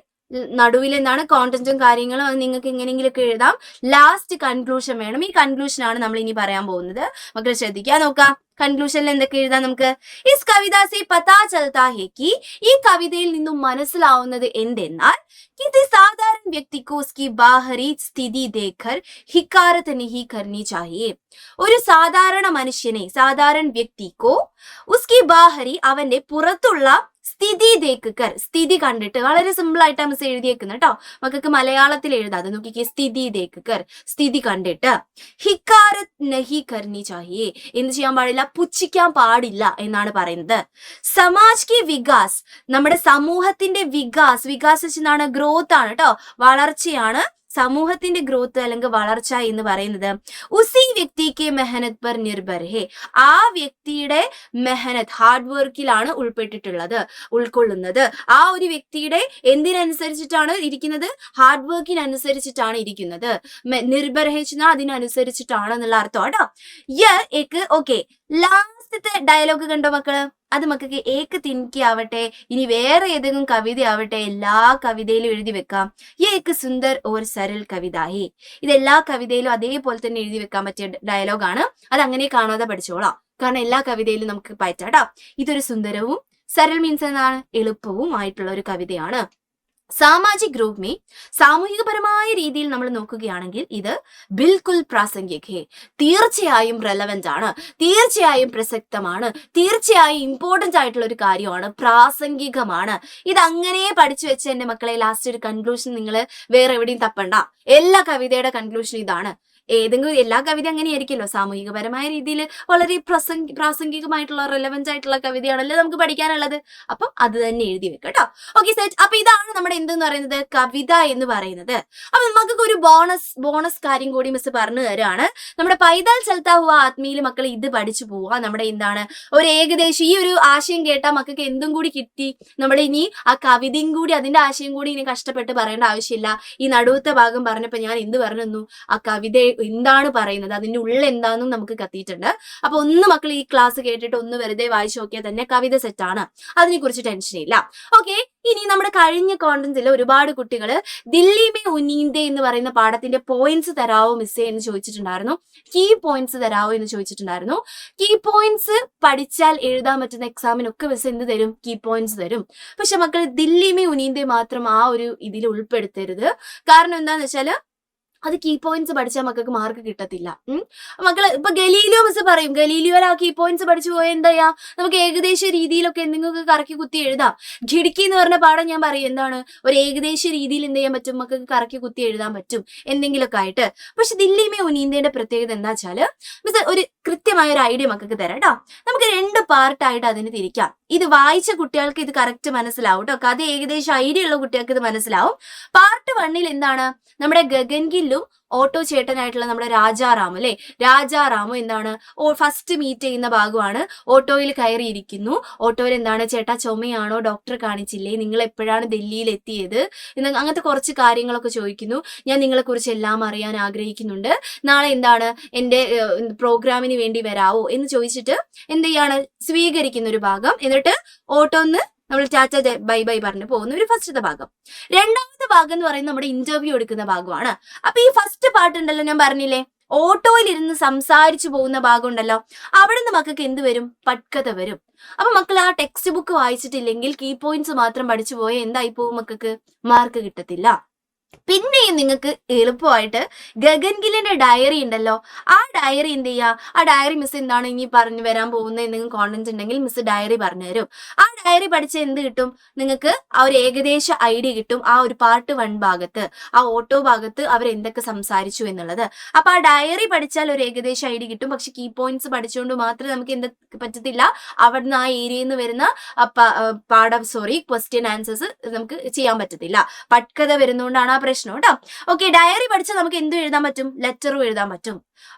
നടുവിൽ എന്താണ് കോണ്ടന്റും കാര്യങ്ങളും, അത് നിങ്ങൾക്ക് എങ്ങനെയെങ്കിലുമൊക്കെ എഴുതാം. ലാസ്റ്റ് കൺക്ലൂഷൻ വേണം. ഈ കൺക്ലൂഷൻ ആണ് നമ്മൾ ഇനി പറയാൻ പോകുന്നത്. മക്കൾ ശ്രദ്ധിക്കാൻ നോക്കാം. കൺക്ലൂഷനിൽ എന്തൊക്കെ എഴുതാം നമുക്ക്? ഇസ് കവിത സെ പതാ ചൽതാ ഹെ കി, ഈ കവിതയിൽ നിന്നും മനസ്സിലാവുന്നത് എന്തെന്നാൽ किसी साधारण व्यक्ति को उसकी बाहरी स्थिति देखकर हिकारत नहीं करनी चाहिए. ഒരു സാധാരണ മനുഷ്യനെ, സാധാരണ വ്യക്തിക്കോ ഉസ്കി ബാഹരി, അവന്റെ പുറത്തുള്ള സ്ഥിതി ദേക്കർ, സ്ഥിതി കണ്ടിട്ട്, വളരെ സിമ്പിൾ ആയിട്ടാണ് മിസ് എഴുതിയേക്കുന്നത് കേട്ടോ. മക്കൾക്ക് മലയാളത്തിൽ എഴുതാതെ നോക്കിക്കേ. സ്ഥിതി ദേക്കർ, സ്ഥിതി കണ്ടിട്ട്. ഹിക്കാരത് നഹി കർണി ചാഹിയെ, എന്ത് ചെയ്യാൻ പാടില്ല? പുച്ഛിക്കാൻ പാടില്ല എന്നാണ് പറയുന്നത്. സമാജ് കി വികാസ്, നമ്മുടെ സമൂഹത്തിന്റെ വികാസ്, വികാസ് എന്താണ്? ഗ്രോത്ത് ആണ് കേട്ടോ, വളർച്ചയാണ്. സമൂഹത്തിന്റെ ഗ്രോത്ത് അല്ലെങ്കിൽ വളർച്ച എന്ന് പറയുന്നത് ഉസി വ്യക്തിക്ക് മെഹനത് പർ നിർഭർ ഹേ, ആ വ്യക്തിയുടെ മെഹനത്, ഹാർഡ് വർക്കിലാണ് ഉൾക്കൊള്ളുന്നത്. ആ ഒരു വ്യക്തിയുടെ എന്തിനനുസരിച്ചിട്ടാണ് ഇരിക്കുന്നത്? ഹാർഡ് വർക്കിനനുസരിച്ചിട്ടാണ് ഇരിക്കുന്നത്. നിർഭർ ഹേ അതിനനുസരിച്ചിട്ടാണ് എന്നുള്ള അർത്ഥം കേട്ടോ. ഓക്കെ, ലാസ്റ്റത്തെ ഡയലോഗ് കണ്ടോ മക്കള്? അത് മക്കൾക്ക് ഏക്ക് തിൻകി ആവട്ടെ, ഇനി വേറെ ഏതെങ്കിലും കവിത ആവട്ടെ, എല്ലാ കവിതയിലും എഴുതി വെക്കാം. ഏക്ക് സുന്ദർ ഓർ സരൽ കവിതായി, ഇത് എല്ലാ കവിതയിലും അതേപോലെ തന്നെ എഴുതി വെക്കാൻ പറ്റിയ ഡയലോഗാണ്. അത് അങ്ങനെ കാണാതെ പഠിച്ചോളാം, കാരണം എല്ലാ കവിതയിലും നമുക്ക് പറ്റാട്ടോ. ഇതൊരു സുന്ദരവും, സരൽ മീൻസ് എന്താണ്? എളുപ്പവും ആയിട്ടുള്ള ഒരു കവിതയാണ്. സാമാജിക് ഗ്രൂപ്പ് മേ, സാമൂഹികപരമായ രീതിയിൽ നമ്മൾ നോക്കുകയാണെങ്കിൽ ഇത് ബിൽക്കുൽ പ്രാസംഗിക് ഹേ, തീർച്ചയായും റെലവന്റ് ആണ്, തീർച്ചയായും പ്രസക്തമാണ്, തീർച്ചയായും ഇമ്പോർട്ടന്റ് ആയിട്ടുള്ള ഒരു കാര്യമാണ്, പ്രാസംഗികമാണ്. ഇത് അങ്ങനെ പഠിച്ചു വെച്ച എന്റെ മക്കളെ, ലാസ്റ്റ് ഒരു കൺക്ലൂഷൻ നിങ്ങൾ വേറെ എവിടെയും തപ്പണ്ട. എല്ലാ കവിതയുടെ കൺക്ലൂഷൻ ഇതാണ്. ഏതെങ്കിലും എല്ലാ കവിത അങ്ങനെയായിരിക്കുമല്ലോ, സാമൂഹികപരമായ രീതിയിൽ വളരെ പ്രാസംഗികമായിട്ടുള്ള റെലവന്റ് ആയിട്ടുള്ള കവിതയാണല്ലോ നമുക്ക് പഠിക്കാനുള്ളത്. അപ്പം അത് തന്നെ എഴുതി വെക്കാം കേട്ടോ. Okay set. അപ്പൊ ഇതാണ് നമ്മുടെ എന്തെന്ന് പറയുന്നത്, കവിത എന്ന് പറയുന്നത്. അപ്പൊ നമുക്ക് ഒരു ബോണസ് കാര്യം കൂടി മിസ് പറഞ്ഞു തരാണ്. നമ്മുടെ പൈതൽ ചൽത്താ ഹുവ ആത്മീയിൽ മക്കൾ ഇത് പഠിച്ചു പോവാ. നമ്മുടെ എന്താണ് ഒരു ഏകദേശം ഈ ഒരു ആശയം കേട്ടാൽ മക്കൾക്ക് എന്തും കൂടി കിട്ടി. നമ്മുടെ ഇനി ആ കവിതയും കൂടി, അതിന്റെ ആശയം കൂടി ഇനി കഷ്ടപ്പെട്ട് പറയേണ്ട ആവശ്യമില്ല. ഈ നടുവത്തെ ഭാഗം പറഞ്ഞപ്പോ ഞാൻ എന്ത് പറഞ്ഞു, ആ കവിത എന്താണ് പറയുന്നത്, അതിന്റെ ഉള്ളിൽ എന്താണെന്നും നമുക്ക് കത്തിയിട്ടുണ്ട്. അപ്പൊ ഒന്ന് മക്കൾ ഈ ക്ലാസ് കേട്ടിട്ട് ഒന്ന് വെറുതെ വായിച്ചു നോക്കിയാൽ തന്നെ കവിത സെറ്റാണ്, അതിനെ കുറിച്ച് ടെൻഷൻ ഇല്ല. ഓക്കെ, ഇനി നമ്മുടെ കഴിഞ്ഞ കോണ്ടന്റിൽ ഒരുപാട് കുട്ടികൾ ദില്ലി മേ ഉനീന്ദേ എന്ന് പറയുന്ന പാഠത്തിന്റെ പോയിന്റ്സ് തരാവോ മിസ്സേ എന്ന് ചോദിച്ചിട്ടുണ്ടായിരുന്നു. കീ പോയിന്റ്സ് തരാവോ എന്ന് ചോദിച്ചിട്ടുണ്ടായിരുന്നു. കീ പോയിന്റ്സ് പഠിച്ചാൽ എഴുതാൻ പറ്റുന്ന എക്സാമിനൊക്കെ മിസ് എന്ത് തരും? കീ പോയിന്റ്സ് തരും. പക്ഷെ മക്കൾ ദില്ലി മേ ഉനീന്ദേ മാത്രം ആ ഒരു ഇതിൽ ഉൾപ്പെടുത്തരുത്. കാരണം എന്താന്ന് വെച്ചാല് അത് കീ പോയിന്റ്സ് പഠിച്ചാൽ മക്കൾക്ക് മാർക്ക് കിട്ടത്തില്ല. മക്കള് ഇപ്പൊ ഗലീലിയോ മിസ് പറയും, ഗലീലിയോയിൽ ആ കീ പോയിന്റ്സ് പഠിച്ചു പോയാൽ എന്താ ചെയ്യാ, നമുക്ക് ഏകദേശ രീതിയിലൊക്കെ എന്തെങ്കിലും കറക്കി കുത്തി എഴുതാം. ഖിടുക്കി എന്ന് പറഞ്ഞ പാഠം ഞാൻ പറയും എന്താണ്, ഒരു ഏകദേശ രീതിയിൽ എന്ത് ചെയ്യാൻ പറ്റും, മക്കൾക്ക് കറക്കി കുത്തി എഴുതാൻ പറ്റും എന്തെങ്കിലുമൊക്കെ ആയിട്ട്. പക്ഷെ ദില്ലി മേ ഉനീന്ദയുടെ പ്രത്യേകത എന്താ വെച്ചാല് മിസ് ഒരു കൃത്യമായ ഒരു ഐഡിയ മക്കൾക്ക് തരാം കേട്ടോ. നമുക്ക് 2 പാർട്ടായിട്ട് അതിന് തിരിക്കാം. ഇത് വായിച്ച കുട്ടികൾക്ക് ഇത് കറക്റ്റ് മനസ്സിലാവും കേട്ടോ. കഥ ഏകദേശം ഐഡിയ ഉള്ള കുട്ടികൾക്ക് ഇത് മനസ്സിലാവും. പാർട്ട് 1 എന്താണ്, നമ്മുടെ ഗഗൻഗില്ലും ഓട്ടോ ചേട്ടനായിട്ടുള്ള നമ്മുടെ രാജാറാം അല്ലെ, രാജാറാമും എന്താണ് ഫസ്റ്റ് മീറ്റ് ചെയ്യുന്ന ഭാഗമാണ്. ഓട്ടോയിൽ കയറിയിരിക്കുന്നു. ഓട്ടോയിൽ എന്താണ്, ചേട്ടാ ചുമയാണോ, ഡോക്ടർ കാണിച്ചില്ലേ, നിങ്ങൾ എപ്പോഴാണ് ഡൽഹിയിൽ എത്തിയത്, അങ്ങനത്തെ കുറച്ച് കാര്യങ്ങളൊക്കെ ചോദിക്കുന്നു. ഞാൻ നിങ്ങളെ കുറിച്ച് എല്ലാം അറിയാൻ ആഗ്രഹിക്കുന്നുണ്ട്, നാളെ എന്താണ് എന്റെ പ്രോഗ്രാമിന് വേണ്ടി വരാവോ എന്ന് ചോദിച്ചിട്ട് എന്ത് ചെയ്യാണ്, സ്വീകരിക്കുന്ന ഒരു ഭാഗം. എന്നിട്ട് ഓട്ടോന്ന് നമ്മൾ ടാറ്റ ബൈ ബൈ പറഞ്ഞു പോകുന്ന ഒരു ഫസ്റ്റത്തെ ഭാഗം. രണ്ടാമത്തെ ഭാഗം എന്ന് പറയുന്നത് നമ്മുടെ ഇന്റർവ്യൂ എടുക്കുന്ന ഭാഗമാണ്. അപ്പൊ ഈ ഫസ്റ്റ് പാർട്ട് ഉണ്ടല്ലോ, ഞാൻ പറഞ്ഞില്ലേ ഓട്ടോയിൽ ഇരുന്ന് സംസാരിച്ചു പോകുന്ന ഭാഗം ഉണ്ടല്ലോ, അവിടെ നിന്ന് മക്കൾക്ക് എന്ത് വരും, പട്കഥ വരും. അപ്പൊ മക്കൾ ആ ടെക്സ്റ്റ് ബുക്ക് വായിച്ചിട്ടില്ലെങ്കിൽ കീ പോയിന്റ്സ് മാത്രം പഠിച്ചു പോയാൽ എന്തായി പോകും, മക്കൾക്ക് മാർക്ക് കിട്ടത്തില്ല. പിന്നെയും നിങ്ങൾക്ക് എളുപ്പമായിട്ട് ഗഗൻഗിലിന്റെ ഡയറി ഉണ്ടല്ലോ, ആ ഡയറി എന്ത് ചെയ്യുക, ആ ഡയറി മിസ് എന്താണ് ഇനി പറഞ്ഞു വരാൻ പോകുന്ന എന്തെങ്കിലും കോണ്ടന്റ് ഉണ്ടെങ്കിൽ മിസ് ഡയറി പറഞ്ഞു തരും. ആ ഡയറി പഠിച്ച എന്ത് കിട്ടും, നിങ്ങൾക്ക് ആ ഒരു ഏകദേശ ഐഡിയ കിട്ടും. ആ ഒരു പാർട്ട് 1 ഭാഗത്ത്, ആ ഓട്ടോ ഭാഗത്ത് അവർ എന്തൊക്കെ സംസാരിച്ചു എന്നുള്ളത്. അപ്പൊ ആ ഡയറി പഠിച്ചാൽ ഒരു ഏകദേശ ഐഡിയ കിട്ടും. പക്ഷെ കീ പോയിന്റ്സ് പഠിച്ചുകൊണ്ട് മാത്രമേ നമുക്ക് എന്ത് പറ്റത്തില്ല, അവിടുന്ന് ആ ഏരിയയിൽ നിന്ന് വരുന്ന ക്വസ്റ്റ്യൻ ആൻസേഴ്സ് നമുക്ക് ചെയ്യാൻ പറ്റത്തില്ല. പട്കഥ വരുന്നതുകൊണ്ടാണ് ആ പ്രശ്നം കേട്ടോ. ഓക്കെ, ഡയറി പഠിച്ചാൽ നമുക്ക് എന്തും എഴുതാൻ പറ്റും, ലെറ്ററും എഴുതാൻ പറ്റും.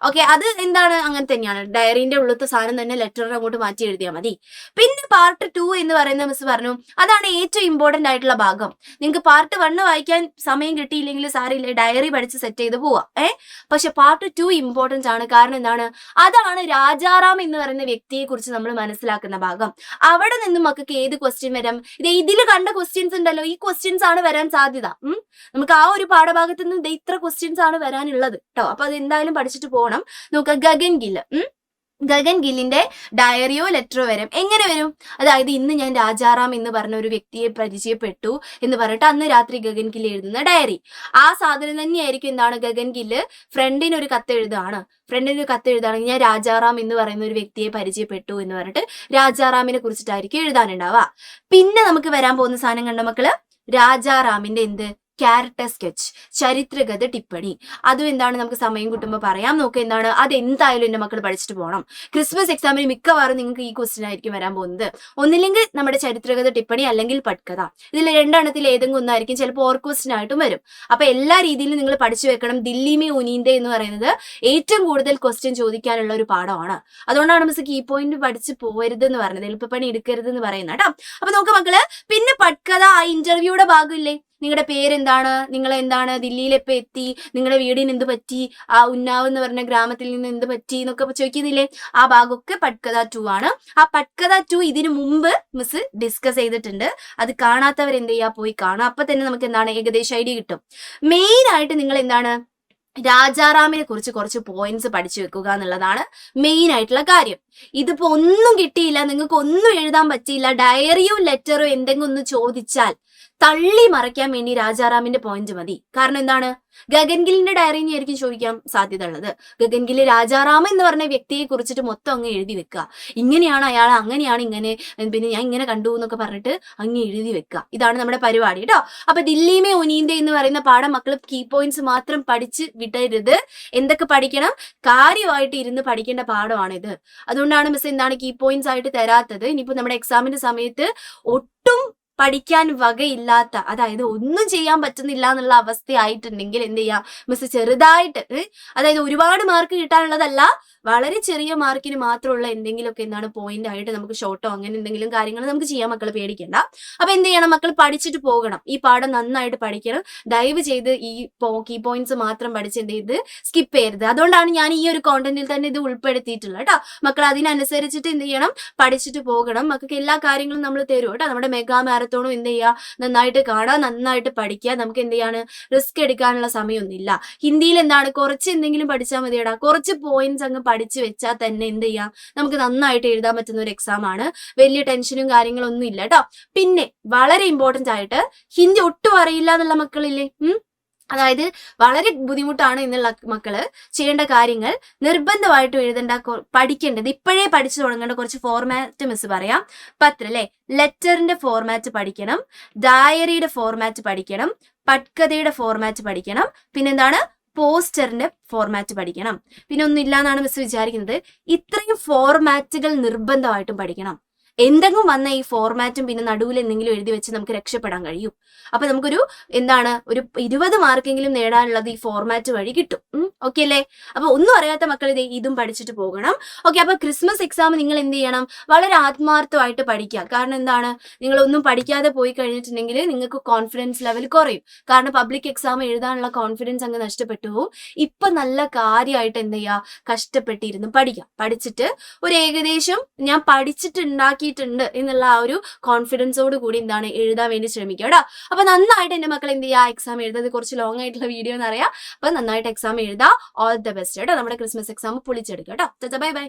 ഓക്കെ, അത് എന്താണ് അങ്ങനെ തന്നെയാണ്, ഡയറിന്റെ ഉള്ളത്തെ സാധനം തന്നെ ലെറ്ററിനെ അങ്ങോട്ട് മാറ്റി എഴുതിയാൽ മതി. പിന്നെ പാർട്ട് 2 എന്ന് പറയുന്ന മിസ് പറഞ്ഞു അതാണ് ഏറ്റവും ഇമ്പോർട്ടന്റ് ആയിട്ടുള്ള ഭാഗം. നിങ്ങൾക്ക് പാർട്ട് 1 വായിക്കാൻ സമയം കിട്ടിയില്ലെങ്കിൽ സാരില്ല, ഡയറി പഠിച്ച് സെറ്റ് ചെയ്ത് പോവാ. പക്ഷെ പാർട്ട് 2 ഇമ്പോർട്ടന്റ് ആണ്. കാരണം എന്താണ്, അതാണ് രാജാറാം എന്ന് പറയുന്ന വ്യക്തിയെ കുറിച്ച് നമ്മൾ മനസ്സിലാക്കുന്ന ഭാഗം. അവിടെ നിന്നും മക്കൾക്ക് ഏത് ക്വസ്റ്റ്യൻ വരാം, ഇതിൽ കണ്ട ക്വസ്റ്റ്യൻസ് ഉണ്ടല്ലോ, ഈ ക്വസ്റ്റ്യൻസ് ആണ് വരാൻ സാധ്യത. നമുക്ക് ആ ഒരു പാഠഭാഗത്ത് നിന്ന് ഇത്ര ക്വസ്റ്റ്യൻസ് ആണ് വരാനുള്ളത് കേട്ടോ. അപ്പൊ അത് എന്തായാലും പഠിച്ചിട്ട് പോകണം. നോക്കുക, ഗഗൻ ഗില്ല്, ഗഗൻ ഗില്ലിന്റെ ഡയറിയോ ലെറ്ററോ വരും. എങ്ങനെ വരും? അതായത് ഇന്ന് ഞാൻ രാജാറാം എന്ന് പറഞ്ഞ ഒരു വ്യക്തിയെ പരിചയപ്പെട്ടു എന്ന് പറഞ്ഞിട്ട് അന്ന് രാത്രി ഗഗൻ ഗില്ല് എഴുതുന്ന ഡയറി. ആ സാധനം തന്നെയായിരിക്കും എന്താണ്, ഗഗൻ ഗില്ല് ഫ്രണ്ടിന് ഒരു കത്ത് എഴുതുകയാണെങ്കിൽ ഞാൻ രാജാറാം എന്ന് പറയുന്ന ഒരു വ്യക്തിയെ പരിചയപ്പെട്ടു എന്ന് പറഞ്ഞിട്ട് രാജാറാമിനെ കുറിച്ചിട്ടായിരിക്കും എഴുതാനുണ്ടാവുക. പിന്നെ നമുക്ക് വരാൻ പോകുന്ന സാധനം കണ്ട മക്കള്, രാജാറാമിന്റെ എന്ത്, ക്യാരക്ടർ സ്കെച്ച്, ചരിത്രഗത ടിപ്പണി. അതും എന്താണ്, നമുക്ക് സമയം കിട്ടുമ്പോൾ പറയാം. നോക്കുക എന്താണ്, അത് എന്തായാലും എന്റെ മക്കൾ പഠിച്ചിട്ട് പോകണം. ക്രിസ്മസ് എക്സാമിന് മിക്കവാറും നിങ്ങൾക്ക് ഈ ക്വസ്റ്റ്യൻ ആയിരിക്കും വരാൻ പോകുന്നത്. ഒന്നില്ലെങ്കിൽ നമ്മുടെ ചരിത്രഗത ടിപ്പണി, അല്ലെങ്കിൽ പട്കഥ. ഇതിൽ രണ്ടെണ്ണത്തിൽ ഏതെങ്കിലും ഒന്നായിരിക്കും, ചിലപ്പോൾ ഓർ ക്വസ്റ്റ്യൻ ആയിട്ടും വരും. അപ്പൊ എല്ലാ രീതിയിലും നിങ്ങൾ പഠിച്ചു വെക്കണം. ദില്ലി മേ ഉനീന്ദേ എന്ന് പറയുന്നത് ഏറ്റവും കൂടുതൽ ക്വസ്റ്റ്യൻ ചോദിക്കാനുള്ള ഒരു പാഠമാണ്. അതുകൊണ്ടാണ് മിസ് കീ പോയിന്റ് പഠിച്ച് പോകരുത് എന്ന് പറഞ്ഞത്, എളുപ്പപ്പണി എടുക്കരുത് എന്ന് പറയുന്നത് കേട്ടോ. അപ്പൊ നോക്ക് മക്കള്, പിന്നെ പട്കഥ, ആ ഇന്റർവ്യൂയുടെ ഭാഗമില്ലേ, നിങ്ങളുടെ പേരെന്താണ്, നിങ്ങൾ എന്താണ്, ദില്ലിയിൽ എപ്പോൾ എത്തി, നിങ്ങളുടെ വീടിന് എന്ത് പറ്റി, ആ ഉന്നാവ് എന്ന് പറഞ്ഞ ഗ്രാമത്തിൽ നിന്ന് എന്ത് പറ്റി എന്നൊക്കെ ചോദിക്കുന്നില്ലേ, ആ ഭാഗമൊക്കെ പട്കഥ 2 ആണ്. ആ പട്കഥ 2 ഇതിനു മുമ്പ് മിസ് ഡിസ്കസ് ചെയ്തിട്ടുണ്ട്. അത് കാണാത്തവർ എന്ത് ചെയ്യാ, പോയി കാണാം. അപ്പൊ തന്നെ നമുക്ക് എന്താണ് ഏകദേശം ഐഡിയ കിട്ടും. മെയിൻ ആയിട്ട് നിങ്ങൾ എന്താണ്, രാജാറാമിനെ കുറിച്ച് കുറച്ച് പോയിന്റ്സ് പഠിച്ചു വെക്കുക എന്നുള്ളതാണ് മെയിൻ ആയിട്ടുള്ള കാര്യം. ഇതിപ്പോ ഒന്നും കിട്ടിയില്ല, നിങ്ങൾക്ക് ഒന്നും എഴുതാൻ പറ്റിയില്ല, ഡയറിയോ ലെറ്ററോ എന്തെങ്കിലും ഒന്ന് ചോദിച്ചാൽ തള്ളി മറയ്ക്കാൻ വേണ്ടി രാജാറാമിന്റെ പോയിന്റ് മതി. കാരണം എന്താണ്, ഗഗൻഗിലിന്റെ ഡയറിനെ ആയിരിക്കും ചോദിക്കാൻ സാധ്യത ഉള്ളത്. ഗഗൻഗില് രാജാറാം എന്ന് പറഞ്ഞ വ്യക്തിയെ കുറിച്ചിട്ട് മൊത്തം അങ്ങ് എഴുതി വെക്കുക. ഇങ്ങനെയാണ് അയാൾ, അങ്ങനെയാണ് ഇങ്ങനെ, പിന്നെ ഞാൻ ഇങ്ങനെ കണ്ടു എന്നൊക്കെ പറഞ്ഞിട്ട് അങ്ങ് എഴുതി വെക്കുക. ഇതാണ് നമ്മുടെ പരിപാടി കേട്ടോ. അപ്പൊ ദില്ലി മേ ഉനീന്ദേ എന്ന് പറയുന്ന പാഠം മക്കൾ കീ പോയിന്റ്സ് മാത്രം പഠിച്ച് വിടരുത്. എന്തൊക്കെ പഠിക്കണം, കാര്യമായിട്ട് ഇരുന്ന് പഠിക്കേണ്ട പാഠമാണിത്. അതുകൊണ്ടാണ് മിസ് എന്താണ് കീ പോയിന്റ്സ് ആയിട്ട് തരാത്തത്. ഇനിയിപ്പോ നമ്മുടെ എക്സാമിന്റെ സമയത്ത് ഒട്ടും പഠിക്കാൻ വകയില്ലാത്ത, അതായത് ഒന്നും ചെയ്യാൻ പറ്റുന്നില്ല എന്നുള്ള അവസ്ഥയായിട്ടുണ്ടെങ്കിൽ എന്ത് ചെയ്യാം, മിസ് ചെറുതായിട്ട്, അതായത് ഒരുപാട് മാർക്ക് കിട്ടാനുള്ളതല്ല, വളരെ ചെറിയ മാർക്കിന് മാത്രമുള്ള എന്തെങ്കിലുമൊക്കെ എന്താണ് പോയിന്റ് ആയിട്ട് നമുക്ക് ഷോർട്ടോ അങ്ങനെ എന്തെങ്കിലും കാര്യങ്ങൾ നമുക്ക് ചെയ്യാൻ, മക്കൾ പേടിക്കണ്ട. അപ്പൊ എന്ത് ചെയ്യണം, മക്കൾ പഠിച്ചിട്ട് പോകണം. ഈ പാഠം നന്നായിട്ട് പഠിക്കണം. ദയവ് ചെയ്ത് ഈ കീ പോയിന്റ്സ് മാത്രം പഠിച്ച് എന്ത് ചെയ്ത് സ്കിപ്പ് ചെയ്യരുത്. അതുകൊണ്ടാണ് ഞാൻ ഈ ഒരു കോണ്ടന്റിൽ തന്നെ ഇത് ഉൾപ്പെടുത്തിയിട്ടുള്ളത് കേട്ടോ. മക്കൾ അതിനനുസരിച്ചിട്ട് എന്ത് ചെയ്യണം, പഠിച്ചിട്ട് പോകണം. മക്കൾക്ക് എല്ലാ കാര്യങ്ങളും നമ്മൾ തരും കേട്ടോ. നമ്മുടെ മെഗാ മാരത്തോണും എന്ത് ചെയ്യുക, നന്നായിട്ട് കാണുക, നന്നായിട്ട് പഠിക്കുക. നമുക്ക് എന്ത് ചെയ്യാണ്, റിസ്ക് എടുക്കാനുള്ള സമയമൊന്നുമില്ല. ഹിന്ദിയിൽ എന്താണ്, കുറച്ച് എന്തെങ്കിലും പഠിച്ചാൽ മതിയടാ, കുറച്ച് പോയിന്റ്സ് അങ്ങ് പഠിച്ചു വെച്ചാൽ തന്നെ എന്ത് ചെയ്യാം, നമുക്ക് നന്നായിട്ട് എഴുതാൻ പറ്റുന്ന ഒരു എക്സാം ആണ്. വലിയ ടെൻഷനും കാര്യങ്ങളൊന്നും ഇല്ല കേട്ടോ. പിന്നെ വളരെ ഇമ്പോർട്ടന്റ് ആയിട്ട്, ഹിന്ദി ഒട്ടും അറിയില്ല എന്നുള്ള മക്കളില്ലേ, അതായത് വളരെ ബുദ്ധിമുട്ടാണ് എന്നുള്ള മക്കള് ചെയ്യേണ്ട കാര്യങ്ങൾ, നിർബന്ധമായിട്ടും എഴുതേണ്ട, പഠിക്കേണ്ടത്, ഇപ്പോഴേ പഠിച്ചു തുടങ്ങേണ്ട കുറച്ച് ഫോർമാറ്റ് മിസ് പറയാം. പത്ര അല്ലെ, ലെറ്ററിന്റെ ഫോർമാറ്റ് പഠിക്കണം, ഡയറിയുടെ ഫോർമാറ്റ് പഠിക്കണം, പട്കഥയുടെ ഫോർമാറ്റ് പഠിക്കണം, പിന്നെന്താണ് പോസ്റ്ററിന്റെ ഫോർമാറ്റ് പഠിക്കണം. പിന്നെ ഒന്നും എന്നാണ് മിസ് വിചാരിക്കുന്നത്. ഇത്രയും ഫോർമാറ്റുകൾ നിർബന്ധമായിട്ടും പഠിക്കണം. എന്തെങ്കിലും വന്ന ഈ ഫോർമാറ്റും പിന്നെ നടുവിൽ എന്തെങ്കിലും എഴുതി വെച്ച് നമുക്ക് രക്ഷപ്പെടാൻ കഴിയും. അപ്പൊ നമുക്കൊരു എന്താണ്, ഒരു 20 മാർക്കെങ്കിലും നേടാനുള്ളത് ഈ ഫോർമാറ്റ് വഴി കിട്ടും. ഓക്കെ അല്ലേ? അപ്പൊ ഒന്നും അറിയാത്ത മക്കൾ ഇതും പഠിച്ചിട്ട് പോകണം. ഓക്കെ, അപ്പൊ ക്രിസ്മസ് എക്സാം നിങ്ങൾ എന്ത് ചെയ്യണം, വളരെ ആത്മാർത്ഥമായിട്ട് പഠിക്കുക. കാരണം എന്താണ്, നിങ്ങൾ ഒന്നും പഠിക്കാതെ പോയി കഴിഞ്ഞിട്ടുണ്ടെങ്കിൽ നിങ്ങൾക്ക് കോൺഫിഡൻസ് ലെവൽ കുറയും. കാരണം പബ്ലിക് എക്സാം എഴുതാനുള്ള കോൺഫിഡൻസ് അങ്ങ് നഷ്ടപ്പെട്ടു പോകും. ഇപ്പൊ നല്ല കാര്യമായിട്ട് എന്ത് ചെയ്യുക, കഷ്ടപ്പെട്ടിരുന്ന് പഠിക്കുക. പഠിച്ചിട്ട് ഒരു ഏകദേശം ഞാൻ പഠിച്ചിട്ടുണ്ടാക്കിയിട്ടുണ്ട് എന്നുള്ള ആ ഒരു കോൺഫിഡൻസോട് കൂടി എന്താണ് എഴുതാൻ വേണ്ടി ശ്രമിക്കുക കേട്ടോ. അപ്പൊ നന്നായിട്ട് എന്റെ മക്കൾ എന്ത് ചെയ്യുക, എക്സാം എഴുതുന്നത് കുറച്ച് ലോങ് ആയിട്ടുള്ള വീഡിയോ എന്നറിയാം. അപ്പൊ നന്നായിട്ട് എക്സാം എഴുതാം. ഓൾ ദ ബെസ്റ്റ് കേട്ടോ. നമ്മുടെ ക്രിസ്മസ് എക്സാം പൊളിച്ചെടുക്കുക കേട്ടോ. Bye bye.